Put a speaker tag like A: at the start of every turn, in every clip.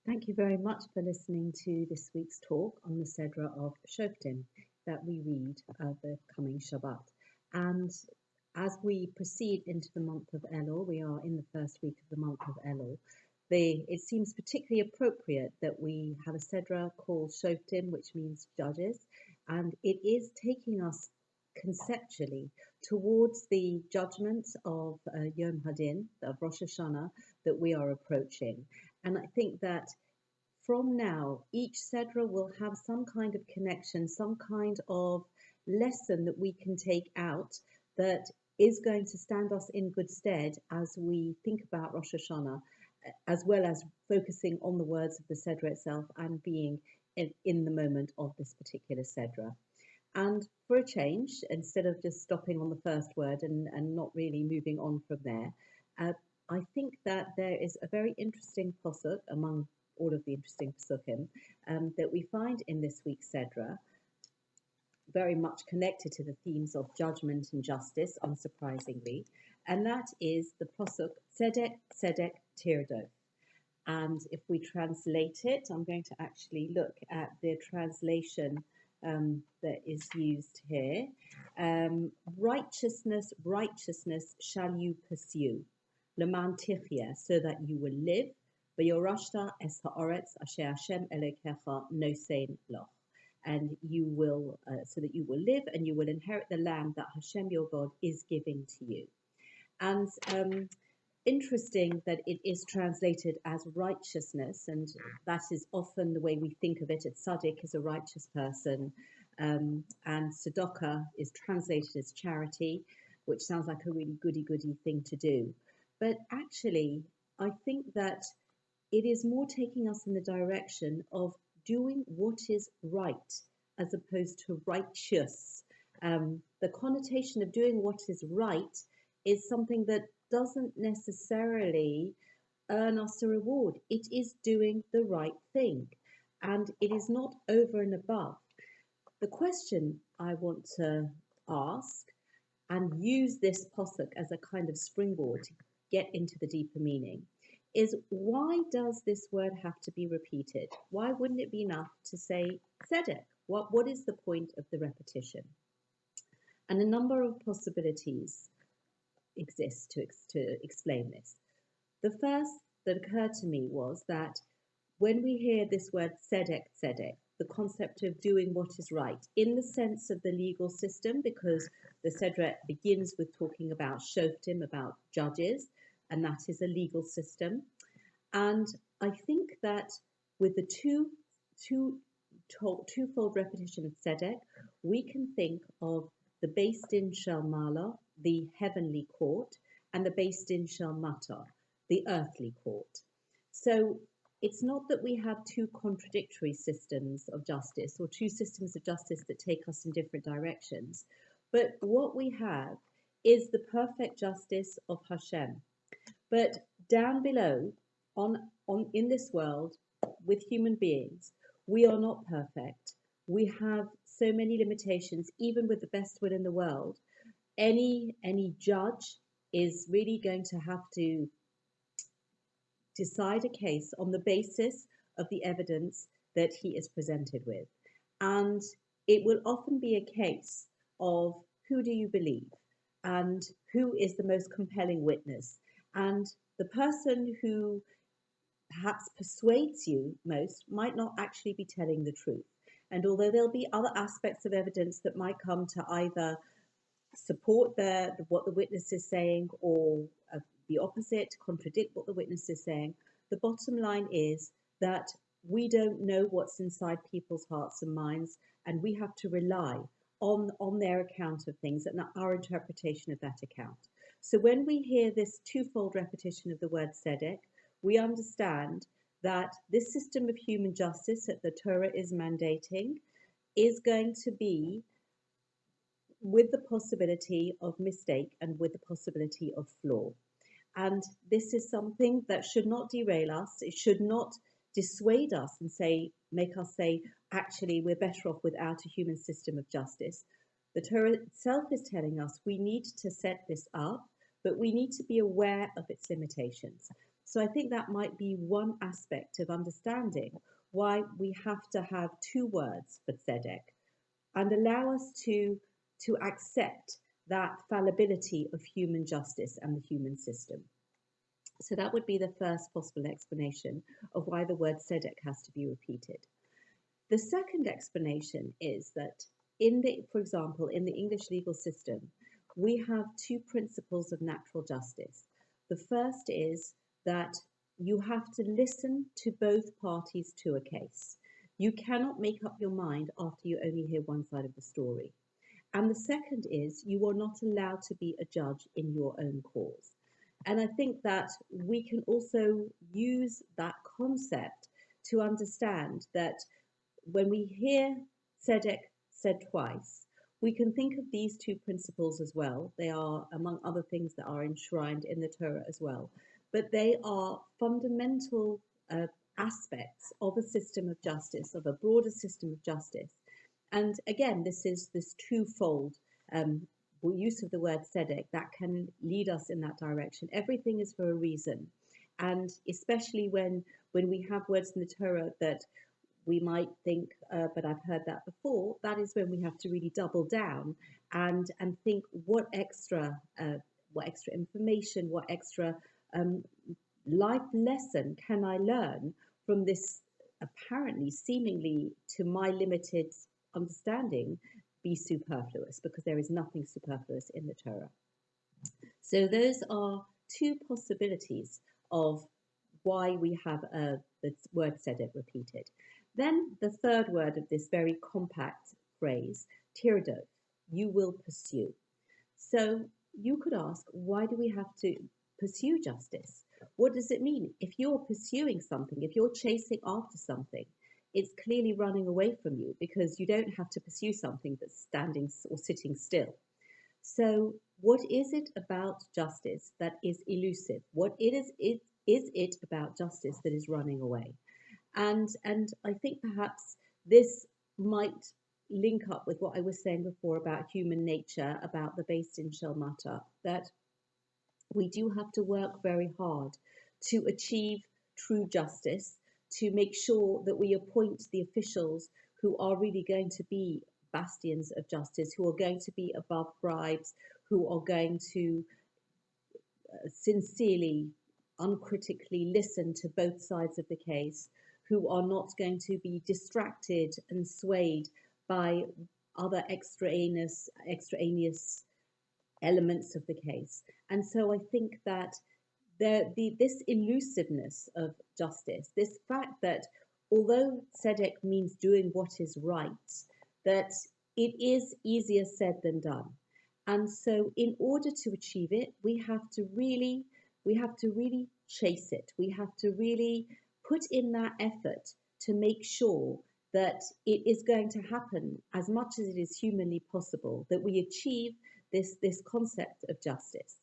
A: Thank you very much for listening to this week's talk on the Sedra of Shoftim that we read the coming Shabbat. And as we proceed into the month of Elul, we are in the first week of the month of Elul. It seems particularly appropriate that we have a Sedra called Shoftim, which means judges, and it is taking us conceptually towards the judgment of Yom Hadin, of Rosh Hashanah, that we are approaching. And I think that from now, each Sedra will have some kind of connection, some kind of lesson that we can take out that is going to stand us in good stead as we think about Rosh Hashanah, as well as focusing on the words of the Sedra itself and being in the moment of this particular Sedra. And for a change, instead of just stopping on the first word and not really moving on from there, I think that there is a very interesting posuk among all of the interesting pasukim that we find in this week's Sedra, very much connected to the themes of judgment and justice, unsurprisingly, and that is the pasuk Tzedek, Tzedek, Tirdof. And if we translate it, I'm going to actually look at the translation that is used here. Righteousness, righteousness shall you pursue, leman tichya, so that you will live. V'yorashta es haaretz asher Hashem Elokecha nosein loch, and you will, so that you will live and you will inherit the land that Hashem your God is giving to you. And interesting that it is translated as righteousness, and that is often the way we think of it. Tzaddik is a righteous person, and tzedakah is translated as charity, which sounds like a really goody-goody thing to do. But actually, I think that it is more taking us in the direction of doing what is right as opposed to righteous. The connotation of doing what is right is something that doesn't necessarily earn us a reward. It is doing the right thing, and it is not over and above. The question I want to ask, and use this posuk as a kind of springboard to get into the deeper meaning, is why does this word have to be repeated? Why wouldn't it be enough to say tzedek? What is the point of the repetition? And a number of possibilities exist to explain this. The first that occurred to me was that when we hear this word tzedek, tzedek, the concept of doing what is right, in the sense of the legal system, because the Sedra begins with talking about shoftim, about judges, and that is a legal system. And I think that with the twofold repetition of tzedek, we can think of the Beis Din Shel Mala, the heavenly court, and the Beis Din Shel Mata, the earthly court. So it's not that we have two contradictory systems of justice or two systems of justice that take us in different directions, but what we have is the perfect justice of Hashem. But down below, in this world, with human beings, we are not perfect. We have so many limitations, even with the best will in the world. Any judge is really going to have to decide a case on the basis of the evidence that he is presented with. And it will often be a case of who do you believe and who is the most compelling witness. And the person who perhaps persuades you most might not actually be telling the truth. And although there'll be other aspects of evidence that might come to either support what the witness is saying or the opposite, contradict what the witness is saying, the bottom line is that we don't know what's inside people's hearts and minds, and we have to rely on their account of things and our interpretation of that account. So when we hear this twofold repetition of the word tzedek, we understand that this system of human justice that the Torah is mandating is going to be with the possibility of mistake and with the possibility of flaw. And this is something that should not derail us. It should not dissuade us and make us say, actually, we're better off without a human system of justice. The Torah itself is telling us we need to set this up, but we need to be aware of its limitations. So I think that might be one aspect of understanding why we have to have two words for tzedek and allow us to accept that fallibility of human justice and the human system. So that would be the first possible explanation of why the word tzedek has to be repeated. The second explanation is that for example, in the English legal system, we have two principles of natural justice. The first is that you have to listen to both parties to a case. You cannot make up your mind after you only hear one side of the story. And the second is you are not allowed to be a judge in your own cause. And I think that we can also use that concept to understand that when we hear tzedek said twice, we can think of these two principles as well. They are, among other things, that are enshrined in the Torah as well. But they are fundamental aspects of a system of justice, of a broader system of justice. And again, this is this twofold use of the word tzedek that can lead us in that direction. Everything is for a reason. And especially when we have words in the Torah that we might think, but I've heard that before, that is when we have to really double down and think what extra information, what extra life lesson can I learn from this apparently, seemingly, to my limited understanding, be superfluous, because there is nothing superfluous in the Torah. So those are two possibilities of why we have the word tzedek repeated. Then the third word of this very compact phrase, tirdo, you will pursue. So you could ask, why do we have to pursue justice? What does it mean? If you're pursuing something, if you're chasing after something, it's clearly running away from you, because you don't have to pursue something that's standing or sitting still. So what is it about justice that is elusive? What is it about justice that is running away? And I think perhaps this might link up with what I was saying before about human nature, about the Beis Din Shel Mata, that we do have to work very hard to achieve true justice, to make sure that we appoint the officials who are really going to be bastions of justice, who are going to be above bribes, who are going to sincerely, uncritically listen to both sides of the case, who are not going to be distracted and swayed by other extraneous elements of the case. And so I think that this elusiveness of justice, this fact that although tzedek means doing what is right, that it is easier said than done. And so in order to achieve it, we have to really chase it. We have to really put in that effort to make sure that it is going to happen as much as it is humanly possible, that we achieve this concept of justice.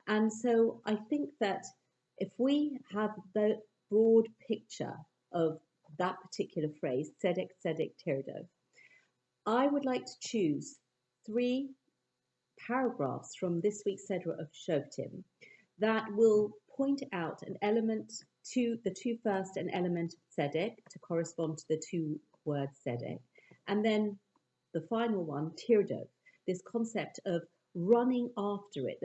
A: And so I think that if we have the broad picture of that particular phrase, tzedek, tzedek, tirdo, I would like to choose 3 paragraphs from this week's Sedra of Shoftim that will point out an element to the two first, an element of tzedek to correspond to the 2 words tzedek, and then the final one, tirdo, this concept of running after it,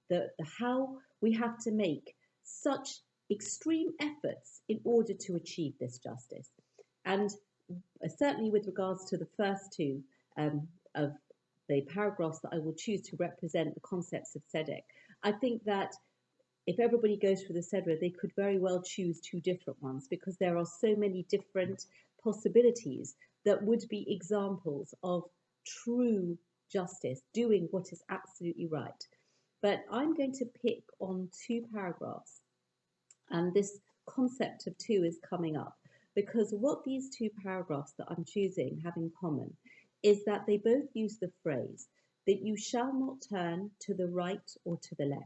A: the how we have to make such extreme efforts in order to achieve this justice. And certainly with regards to the first 2 of the paragraphs that I will choose to represent the concepts of tzedek, I think that if everybody goes through the Sedra, they could very well choose 2 different ones, because there are so many different possibilities that would be examples of true justice, doing what is absolutely right. But I'm going to pick on 2 paragraphs, and this concept of 2 is coming up, because what these 2 paragraphs that I'm choosing have in common is that they both use the phrase that you shall not turn to the right or to the left.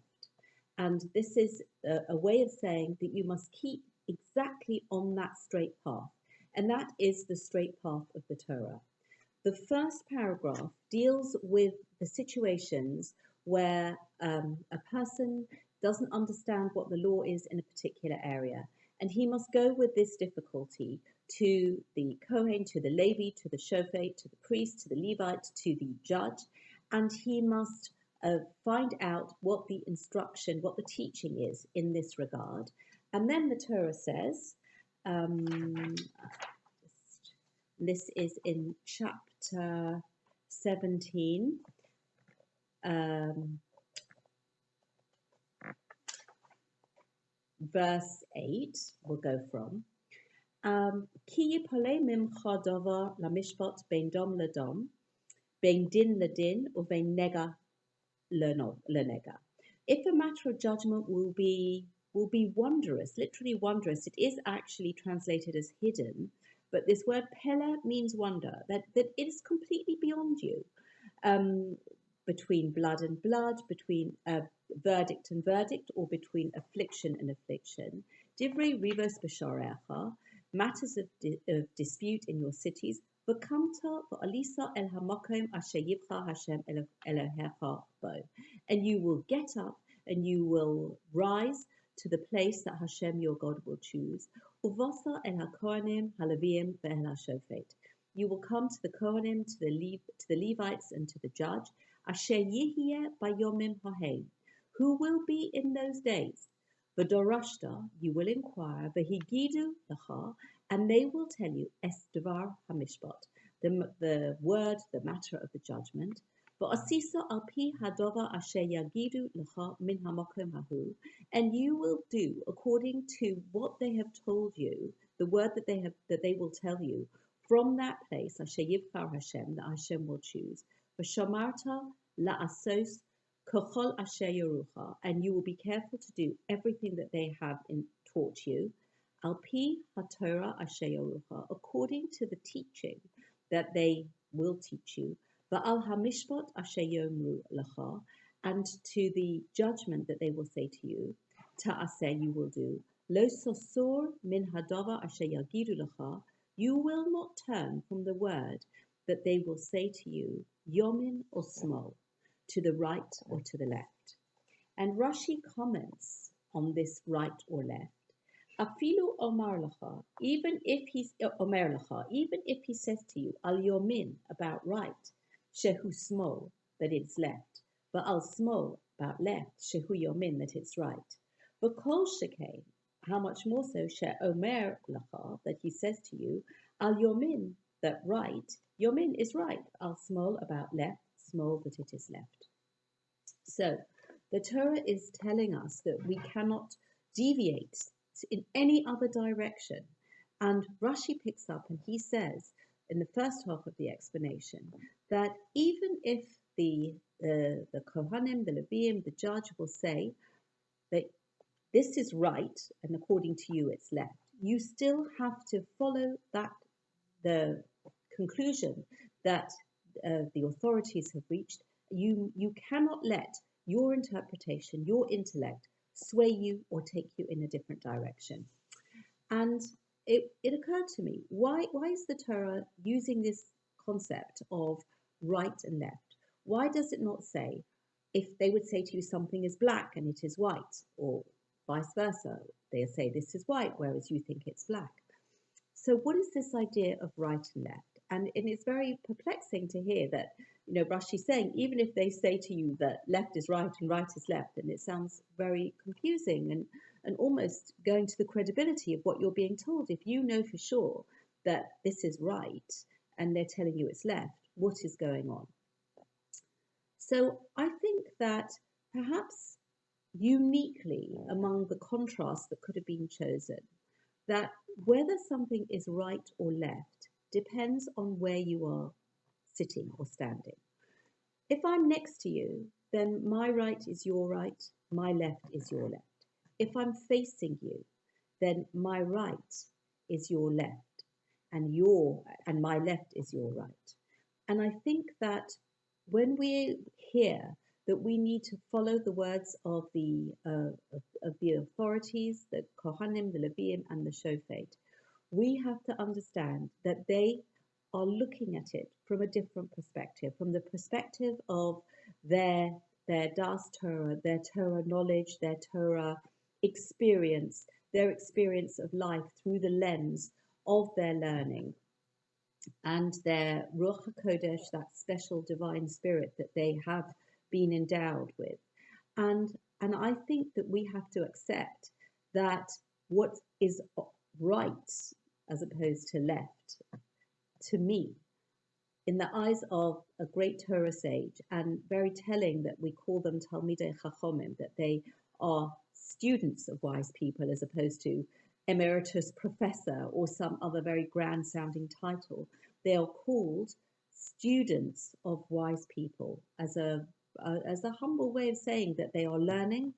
A: And this is a way of saying that you must keep exactly on that straight path. And that is the straight path of the Torah. The first paragraph deals with the situations where a person doesn't understand what the law is in a particular area. And he must go with this difficulty to the Kohen, to the Levi, to the Shofet, to the priest, to the Levite, to the judge, and he must find out what the instruction, what the teaching is in this regard. And then the Torah says, this is in chapter 17, verse 8, we'll go from. Ki yipale mimcha davar lamishpat ben dom ledom, ben din ledin, or ben nega lenega. If a matter of judgment will be wondrous, literally wondrous, it is actually translated as hidden, but this word pele means wonder, that it is completely beyond you. Between blood and blood, between verdict and verdict, or between affliction and affliction. Divrei rivos b'sharecha, matters of dispute in your cities. V'kamta v'alisa el hamakom asher yibcha Hashem Elohecha bo. And you will get up and you will rise to the place that Hashem your God will choose. Uvasa el hakohanim halavim ve'el hashofet. You will come to the Kohanim, to the Levites, and to the judge. Asher yihye bayomim hahem, who will be in those days. V'dorashta, you will inquire. V'higidu lacha, and they will tell you es devar hamishpat, the word, the matter of the judgment. V'asisa al pi hadova asher yagidu lacha min hamakom hahu, and you will do according to what they have told you, the word that they will tell you from that place. Asher yibchar Hashem, that Hashem will choose. V'shamarta la'asos kochol asher yorucha, and you will be careful to do everything that they have taught you. Al pi haTorah asher yorucha, according to the teaching that they will teach you. Va'al hamishpat asher yomru lacha, and to the judgment that they will say to you. Ta'aseh, you will do. Lo sosor min hadava asher yagidu lacha, you will not turn from the word that they will say to you, yomin or smol, to the right or to the left. And Rashi comments on this right or left. Afilu omar lacha, even if he says to you, al yomin, about right, shehu smol, that it's left, but al smol, about left, shehu yomin, that it's right. But kol shekain, how much more so, she omer lacha, that he says to you, al yomin, that right, yomin is right, al smol, about left, smol, that it is left. So the Torah is telling us that we cannot deviate in any other direction. And Rashi picks up and he says in the first half of the explanation that even if the Kohanim, the Leviim, the judge will say that this is right and according to you it's left, you still have to follow the conclusion that the authorities have reached. You cannot let your interpretation, your intellect, sway you or take you in a different direction. And it occurred to me, why is the Torah using this concept of right and left? Why does it not say, if they would say to you something is black and it is white, or vice versa, they say this is white, whereas you think it's black. So what is this idea of right and left? And it's very perplexing to hear that, Rashi's saying, even if they say to you that left is right and right is left, and it sounds very confusing and almost going to the credibility of what you're being told. If you know for sure that this is right and they're telling you it's left, what is going on? So I think that perhaps uniquely among the contrasts that could have been chosen, that whether something is right or left depends on where you are sitting or standing. If I'm next to you, then my right is your right, my left is your left. If I'm facing you, then my right is your left, and my left is your right. And I think that when we hear that we need to follow the words of the authorities, the Kohanim, the Leviim, and the Shofet, we have to understand that they are looking at it from a different perspective, from the perspective of their their Das Torah, their Torah knowledge, their Torah experience, their experience of life through the lens of their learning and their Ruach HaKodesh, that special divine spirit that they have been endowed with. And, and I think that we have to accept that what is right as opposed to left, to me, in the eyes of a great Torah sage, and very telling that we call them Talmidei Chachomim, that they are students of wise people as opposed to emeritus professor or some other very grand sounding title. They are called students of wise people as a humble way of saying that they are learning.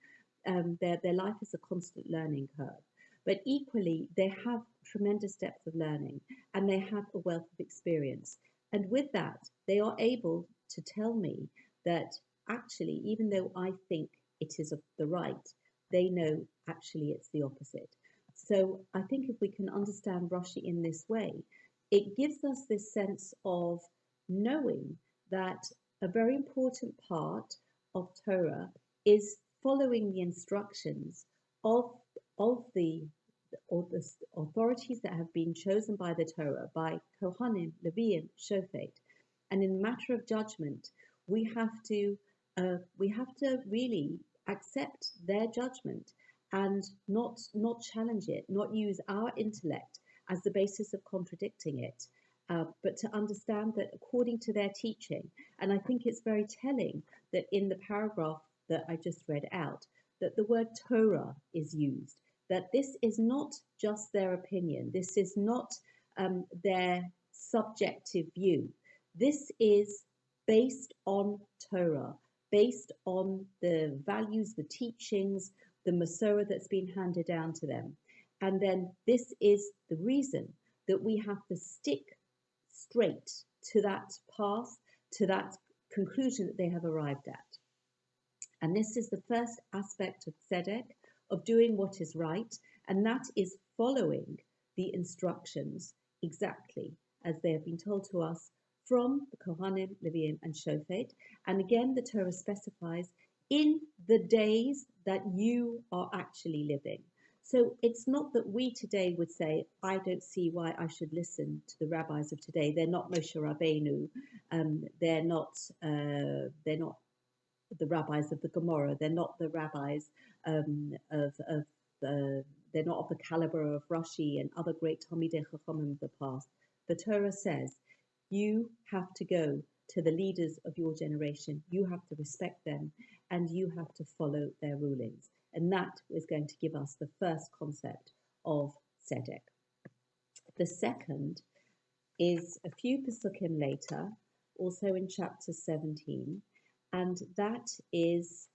A: Their life is a constant learning curve. But equally, they have tremendous depth of learning and they have a wealth of experience. And with that, they are able to tell me that actually, even though I think it is of the right, they know actually it's the opposite. So I think if we can understand Rashi in this way, it gives us this sense of knowing that a very important part of Torah is following the instructions of the authorities that have been chosen by the Torah, by Kohanim, Leviim, Shofet. And in the matter of judgment, we have to really accept their judgment and not challenge it, not use our intellect as the basis of contradicting it, but to understand that according to their teaching. And I think it's very telling that in the paragraph that I just read out, that the word Torah is used, that this is not just their opinion, this is not their subjective view. This is based on Torah, based on the values, the teachings, the Masorah that's been handed down to them. And then this is the reason that we have to stick straight to that path, to that conclusion that they have arrived at. And this is the first aspect of tzedek, of doing what is right, and that is following the instructions exactly as they have been told to us from the Kohanim, Leviim, and Shofet. And again, the Torah specifies in the days that you are actually living. So it's not that we today would say, I don't see why I should listen to the rabbis of today. They're not Moshe Rabbeinu. They're not the rabbis of the Gemara. They're not the rabbis they're not of the caliber of Rashi and other great Talmidei Chachomim of the past. The Torah says you have to go to the leaders of your generation. You have to respect them and you have to follow their rulings. And that is going to give us the first concept of tzedek. The second is a few Pesukim later, also in chapter 17, and that is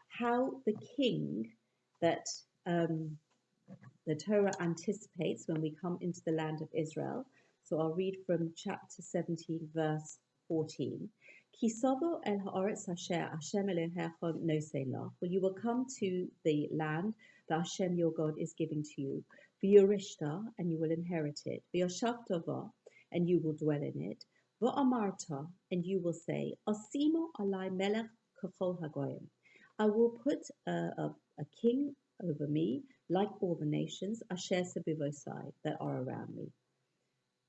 A: how the king that the Torah anticipates when we come into the land of Israel. So I'll read from chapter 17, verse 14. Kisovo el haaretz asher Hashem Elohecha nosei lach. Well, you will come to the land that Hashem your God is giving to you. V'yorishta, and you will inherit it. V'yoshavta ba, and you will dwell in it. V'amarta, and you will say, Asimo alai melech kachol hagoyim. I will put a king over me, like all the nations, asher sebivosai, that are around me.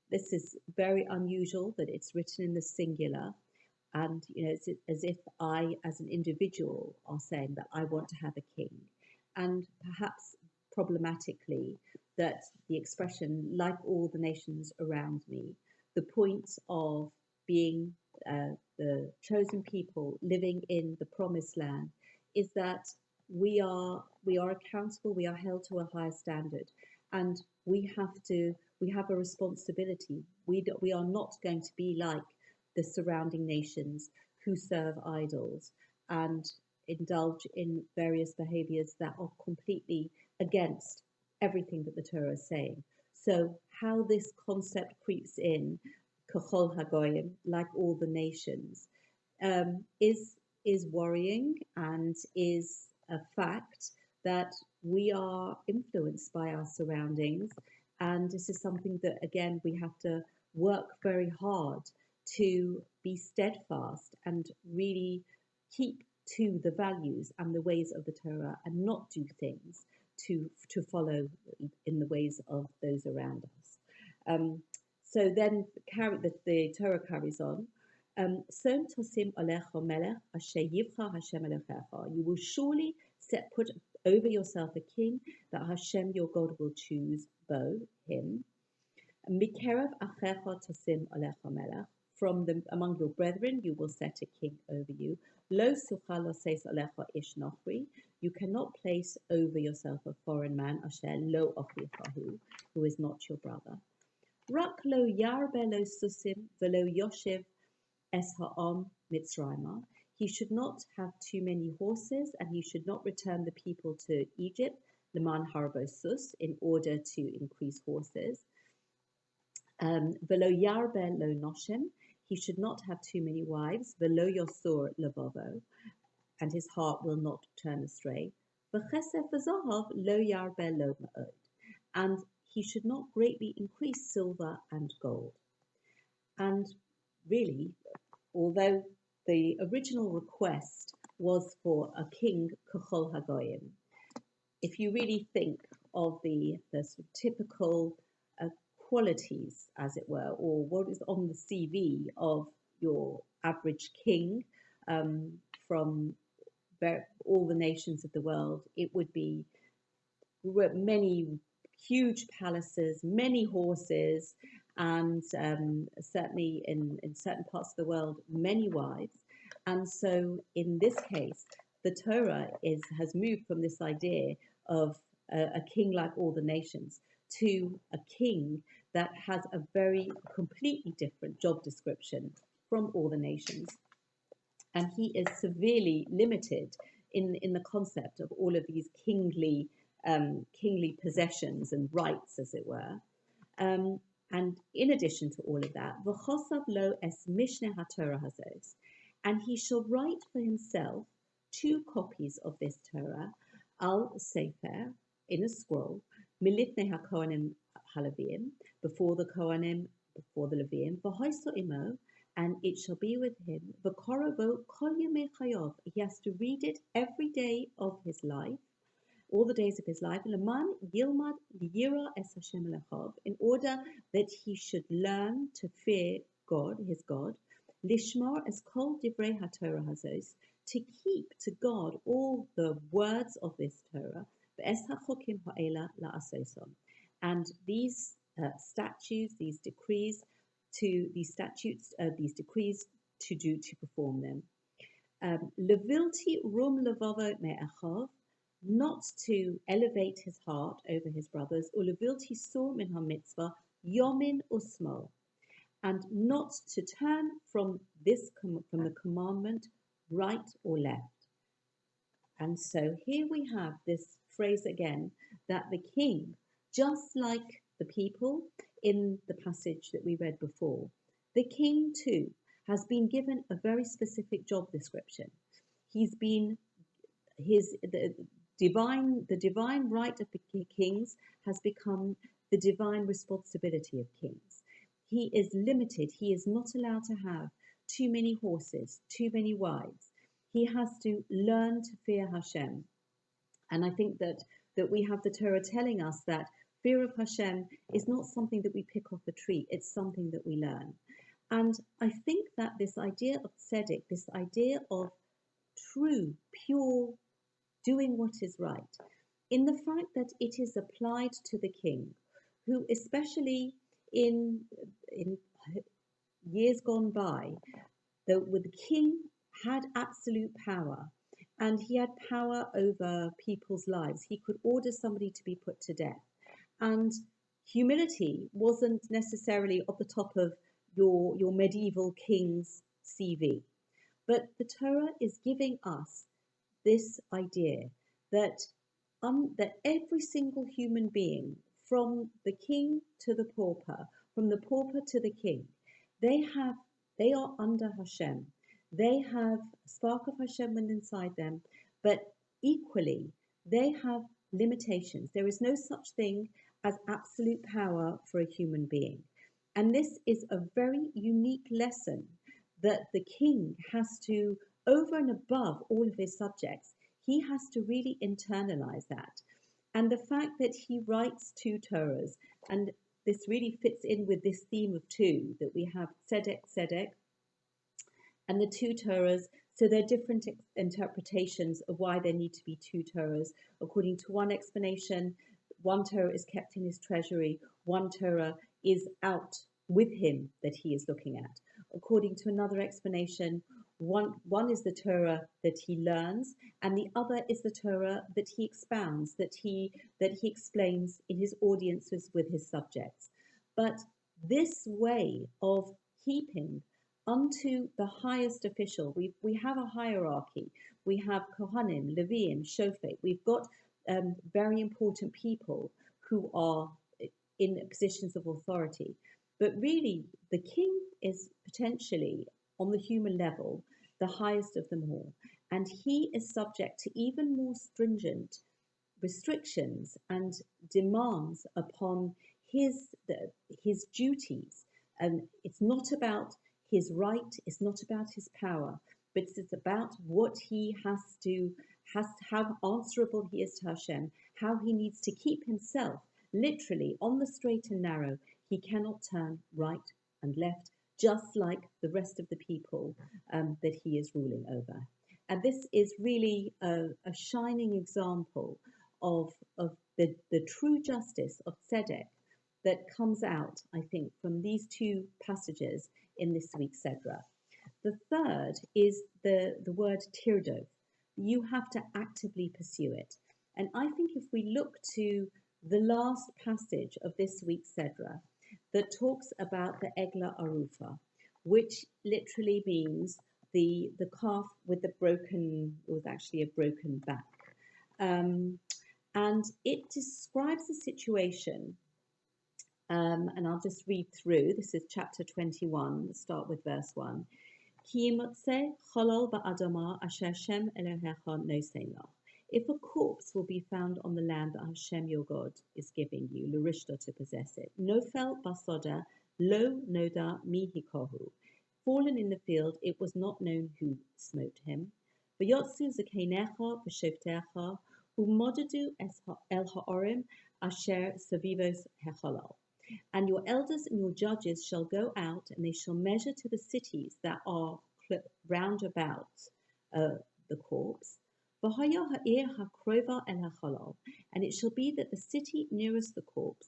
A: This is very unusual that it's written in the singular, and it's as if I, as an individual, are saying that I want to have a king. And perhaps problematically, that the expression, like all the nations around me, the point of being the chosen people living in the promised land, is that we are accountable, we are held to a higher standard, and we have a responsibility. We are not going to be like the surrounding nations who serve idols and indulge in various behaviors that are completely against everything that the Torah is saying. So how this concept creeps in, kachol hagoyim, like all the nations, is worrying and is a fact that we are influenced by our surroundings. And this is something that, again, we have to work very hard to be steadfast and really keep to the values and the ways of the Torah and not do things to follow in the ways of those around us. So then the Torah carries on. Som tosim alecha melech asher yivcha Hashem Elokecha. You will surely put over yourself a king that Hashem your God will choose, him. Mikerev achecha tosim alecha melech. Among your brethren you will set a king over you. Lo sucha lo seis alecha ish nochri. You cannot place over yourself a foreign man, asher lo achichahu, who is not your brother. Rak lo yarbe lo susim velo yoshev es ha'am mitzrayma. He should not have too many horses, and he should not return the people to Egypt, leman harbo sus, in order to increase horses. Velo yarbe lo noshem. He should not have too many wives, velo yosor levovo, and his heart will not turn astray. V'chesef v'zahav lo yarbe lo ma'od, and he should not greatly increase silver and gold. And really, although the original request was for a king kachol hagoyim, if you really think of the sort of typical qualities, as it were, or what is on the CV of your average king from all the nations of the world, it would be many huge palaces, many horses, and certainly in certain parts of the world, many wives. And so in this case, the Torah has moved from this idea of a king like all the nations to a king that has a very completely different job description from all the nations. And he is severely limited in the concept of all of these kingly possessions and rights, as it were. And in addition to all of that, v'chosav lo es mishne haTorah hazos, and he shall write for himself 2 copies of this Torah, al sefer, in a scroll, milifnei haKohanim haLevim, before the Kohanim, before the Levim, v'hoiso imo, and it shall be with him, v'korovo kol yemei chayov, he has to read it every day of his life, all the days of his life, leman yilmad liyira es Hashem Elochav, in order that he should learn to fear God, his God, lishmar es kol divrei haTorah hazos, to keep to God all the words of this Torah, v'es hachokim ha'ela la'asosom, and these statutes, these decrees to perform them. Levilti rum levavo me'achav, not to elevate his heart over his brothers, or levilti sur min ha-mitzvah yomin usmo, and not to turn from the commandment right or left. And so here we have this phrase again, that the king, just like the people in the passage that we read before, the king too has been given a very specific job description. The divine right of the kings has become the divine responsibility of kings. He is limited. He is not allowed to have too many horses, too many wives. He has to learn to fear Hashem. And I think that we have the Torah telling us that fear of Hashem is not something that we pick off a tree, it's something that we learn. And I think that this idea of tzedek, this idea of true, pure, doing what is right, in the fact that it is applied to the king, who especially in years gone by, the king had absolute power, and he had power over people's lives. He could order somebody to be put to death. And humility wasn't necessarily at the top of your medieval king's CV. But the Torah is giving us this idea that every single human being, from the king to the pauper, from the pauper to the king, they are under Hashem. They have a spark of Hashem inside them, but equally they have limitations. There is no such thing as absolute power for a human being. And this is a very unique lesson that the king has to over and above all of his subjects, he has to really internalize that. And the fact that he writes two Torahs, and this really fits in with this theme of two, that we have Tzedek, Tzedek, and the two Torahs. So there are different interpretations of why there need to be two Torahs. According to one explanation, one Torah is kept in his treasury, one Torah is out with him that he is looking at. According to another explanation, one is the Torah that he learns, and the other is the Torah that he expounds, that he explains in his audiences with his subjects. But this way of heaping unto the highest official, we have a hierarchy. We have Kohanim, Leviim, Shofet. We've got very important people who are in positions of authority. But really, the king is potentially, on the human level, the highest of them all. And he is subject to even more stringent restrictions and demands upon his duties. And it's not about his right, it's not about his power, but it's about what he has to, how answerable he is to Hashem, how he needs to keep himself literally on the straight and narrow. He cannot turn right and left, just like the rest of the people that he is ruling over. And this is really a shining example of the true justice of Tzedek that comes out, I think, from these two passages in this week's Sedra. The third is the word tirdov. You have to actively pursue it. And I think if we look to the last passage of this week's Sedra that talks about the Egla Arufa, which literally means the calf with the broken, it was actually a broken back. And it describes a situation, and I'll just read through. This is chapter 21, let's start with verse 1. Ki yimotze cholol ba'adama asher Hashem Elohecha nosein lach. If a corpse will be found on the land that Hashem your God is giving you, l'rishta, to possess it, nofel basoda lo noda mi hikohu. Fallen in the field, it was not known who smote him. V'yotzu zakeinecha v'shoftecha u'modadu el ha'orim asher savivos hechalal. And your elders and your judges shall go out, and they shall measure to the cities that are round about the corpse. And it shall be that the city nearest the corpse,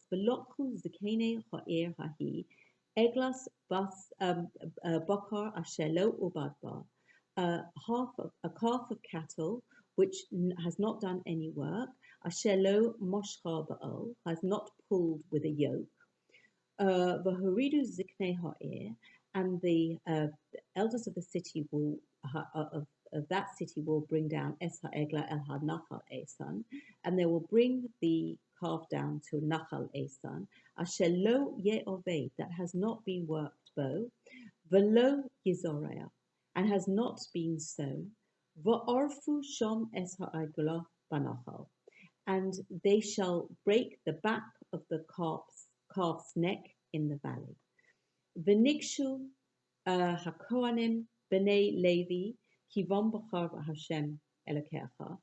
A: eglas bas bakar ashelo ubadba, a calf of cattle which has not done any work, ashelo moshcha ba'ol, has not pulled with a yoke, v'horidu ziknei ha'ir, and the elders of the city will of that city will bring down es ha'egla el ha'nachal esan, and they will bring the calf down to nachal esan, asher lo ye'oved, that has not been worked bow, v'lo yizorea, and has not been sown, v'orfu shom es ha'egla banachal, and they shall break the back of the calf's neck in the valley. V'nikshu hakohanim b'nei Levi kivom b'char Hashem Elokecha,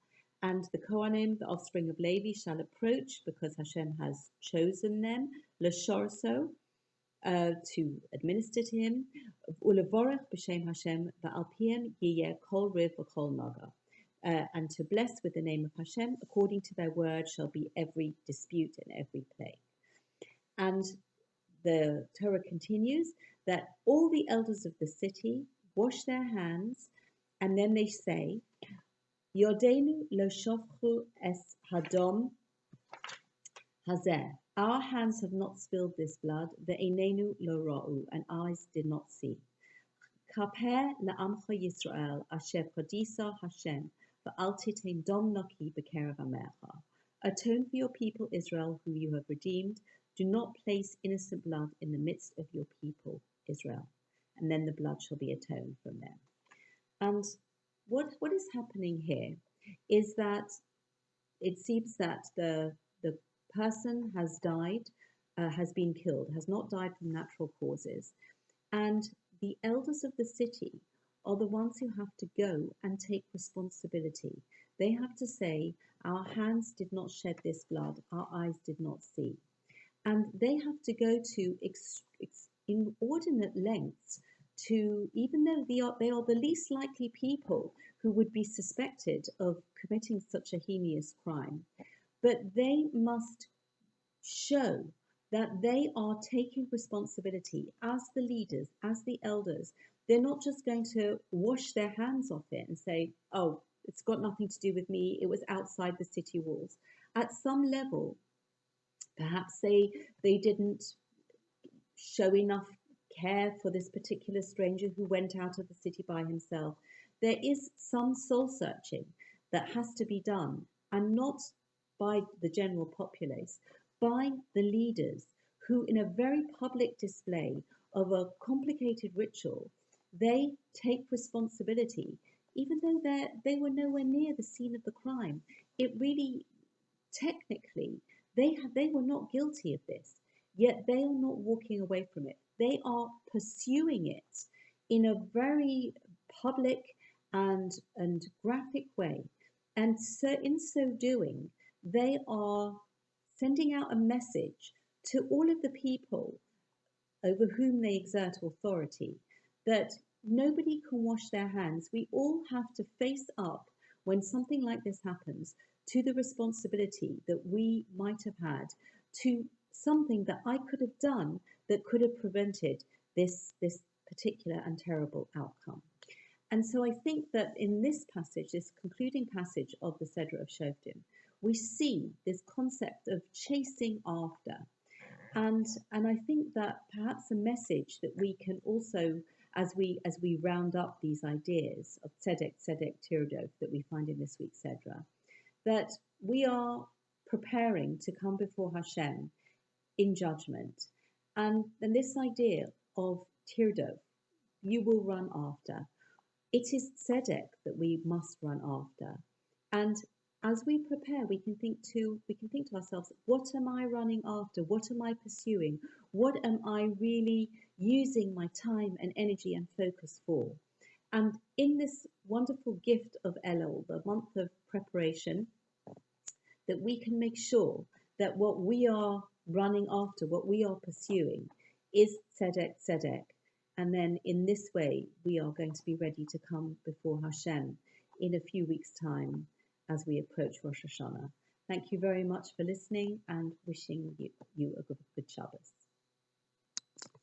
A: and the Kohanim, the offspring of Levi, shall approach because Hashem has chosen them, l'shorso, to administer to him, ulevorech b'shem Hashem v'alpiem yiyeh kol riv v'kol naga, and to bless with the name of Hashem, according to their word shall be every dispute and every plague. And the Torah continues that all the elders of the city wash their hands, and then they say, Yodenu lo shofchu es hadom hazeh. Our hands have not spilled this blood, ve'einenu lo ra'u, and eyes did not see. Kapeh la'amcha Yisrael asher kodisa Hashem va'al titein dom naki b'kerev amecha. Atone for your people Israel, who you have redeemed. Do not place innocent blood in the midst of your people Israel, and then the blood shall be atoned from them. And what is happening here is that it seems that the person has died, has been killed, has not died from natural causes, and the elders of the city are the ones who have to go and take responsibility. They have to say, our hands did not shed this blood, our eyes did not see. And they have to go to inordinate lengths to, even though they are the least likely people who would be suspected of committing such a heinous crime, but they must show that they are taking responsibility as the leaders, as the elders. They're not just going to wash their hands off it and say, oh, it's got nothing to do with me, it was outside the city walls. At some level, perhaps they didn't show enough care for this particular stranger who went out of the city by himself. There is some soul searching that has to be done, and not by the general populace, by the leaders who, in a very public display of a complicated ritual, they take responsibility, even though they were nowhere near the scene of the crime. It really, technically, they were not guilty of this, yet they are not walking away from it. They are pursuing it in a very public and graphic way. And so in so doing, they are sending out a message to all of the people over whom they exert authority that nobody can wash their hands. We all have to face up when something like this happens to the responsibility that we might have had, to something that I could have done that could have prevented this particular and terrible outcome. And so I think that in this passage, this concluding passage of the Seder of Shoftim, we see this concept of chasing after. And I think that perhaps a message that we can also, as we round up these ideas of tzedek, tzedek, tirdof that we find in this week's Sedra, that we are preparing to come before Hashem in judgment. And then this idea of tirdof, you will run after. It is tzedek that we must run after. And as we prepare, we can think to ourselves, what am I running after? What am I pursuing? What am I really using my time and energy and focus for? And in this wonderful gift of Elul, the month of preparation, that we can make sure that what we are running after, what we are pursuing, is tzedek, tzedek. And then in this way, we are going to be ready to come before Hashem in a few weeks' time as we approach Rosh Hashanah. Thank you very much for listening and wishing you a good Shabbos.